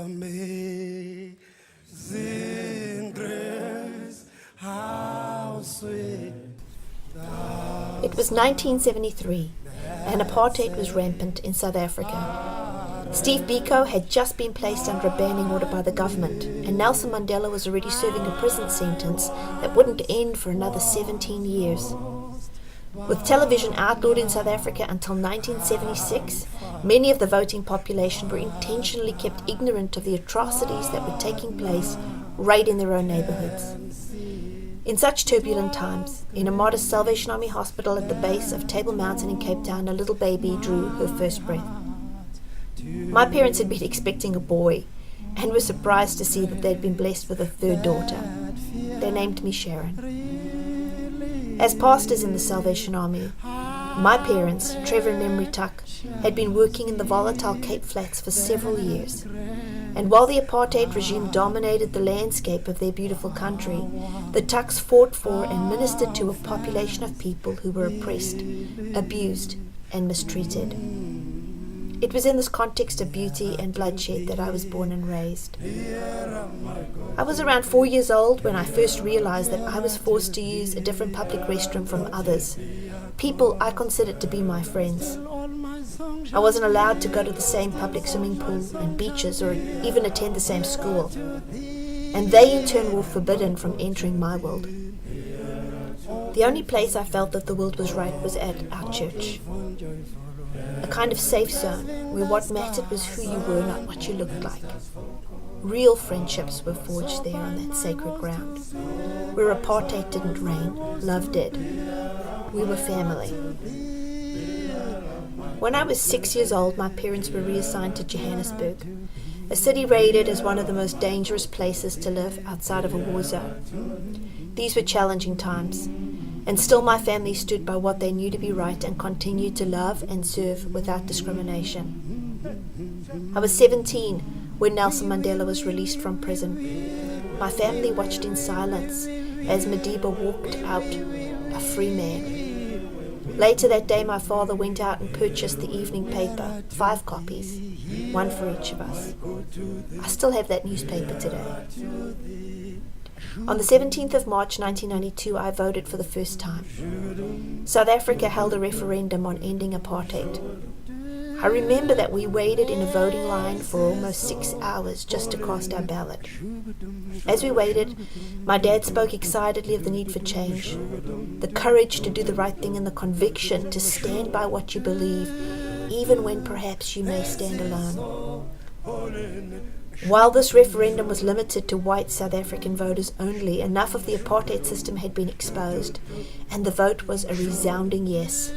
amazing grace, how sweet. It was 1973, and apartheid was rampant in South Africa. Steve Biko had just been placed under a banning order by the government, and Nelson Mandela was already serving a prison sentence that wouldn't end for another 17 years. With television outlawed in South Africa until 1976, many of the voting population were intentionally kept ignorant of the atrocities that were taking place right in their own neighborhoods. In such turbulent times, in a modest Salvation Army hospital at the base of Table Mountain in Cape Town, a little baby drew her first breath. My parents had been expecting a boy and were surprised to see that they'd been blessed with a third daughter. They named me Sharon. As pastors in the Salvation Army, my parents, Trevor and Memory Tuck, had been working in the volatile Cape Flats for several years. And while the apartheid regime dominated the landscape of their beautiful country, the Tucks fought for and ministered to a population of people who were oppressed, abused, and mistreated. It was in this context of beauty and bloodshed that I was born and raised. I was around 4 years old when I first realized that I was forced to use a different public restroom from others, people I considered to be my friends. I wasn't allowed to go to the same public swimming pool and beaches or even attend the same school, and they in turn were forbidden from entering my world. The only place I felt that the world was right was at our church. A kind of safe zone where what mattered was who you were, not what you looked like. Real friendships were forged there on that sacred ground. Where apartheid didn't reign, love did. We were family. When I was 6 years old, my parents were reassigned to Johannesburg, a city rated as one of the most dangerous places to live outside of a war zone. These were challenging times, and still my family stood by what they knew to be right and continued to love and serve without discrimination. I was 17 when Nelson Mandela was released from prison. My family watched in silence as Madiba walked out, a free man. Later that day, my father went out and purchased the evening paper, 5 copies, one for each of us. I still have that newspaper today. On the 17th of March 1992, I voted for the first time. South Africa held a referendum on ending apartheid. I remember that we waited in a voting line for almost 6 hours just to cast our ballot. As we waited, my dad spoke excitedly of the need for change, the courage to do the right thing and the conviction to stand by what you believe, even when perhaps you may stand alone. While this referendum was limited to white South African voters only, enough of the apartheid system had been exposed, and the vote was a resounding yes.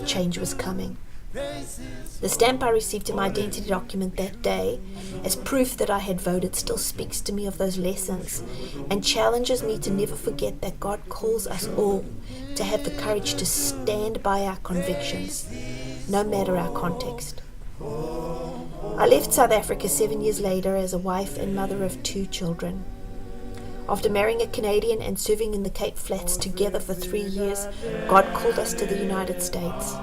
Change was coming. The stamp I received in my identity document that day, as proof that I had voted, still speaks to me of those lessons and challenges me to never forget that God calls us all to have the courage to stand by our convictions, no matter our context. I left South Africa 7 years later as a wife and mother of 2 children. After marrying a Canadian and serving in the Cape Flats together for 3 years, God called us to the United States.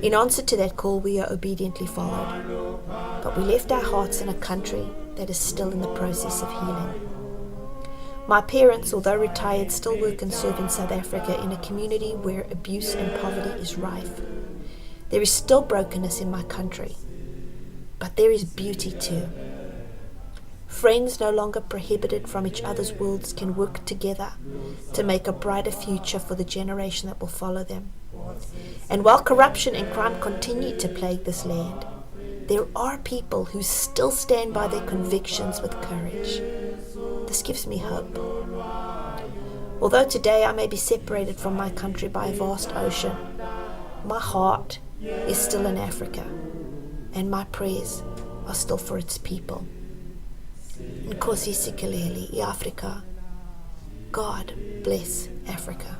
In answer to that call, we are obediently followed. But we left our hearts in a country that is still in the process of healing. My parents, although retired, still work and serve in South Africa in a community where abuse and poverty is rife. There is still brokenness in my country, but there is beauty too. Friends no longer prohibited from each other's worlds can work together to make a brighter future for the generation that will follow them. And while corruption and crime continue to plague this land, there are people who still stand by their convictions with courage. This gives me hope. Although today I may be separated from my country by a vast ocean, my heart is still in Africa, and my prayers are still for its people. Nkosi sikelele iAfrika. God bless Africa.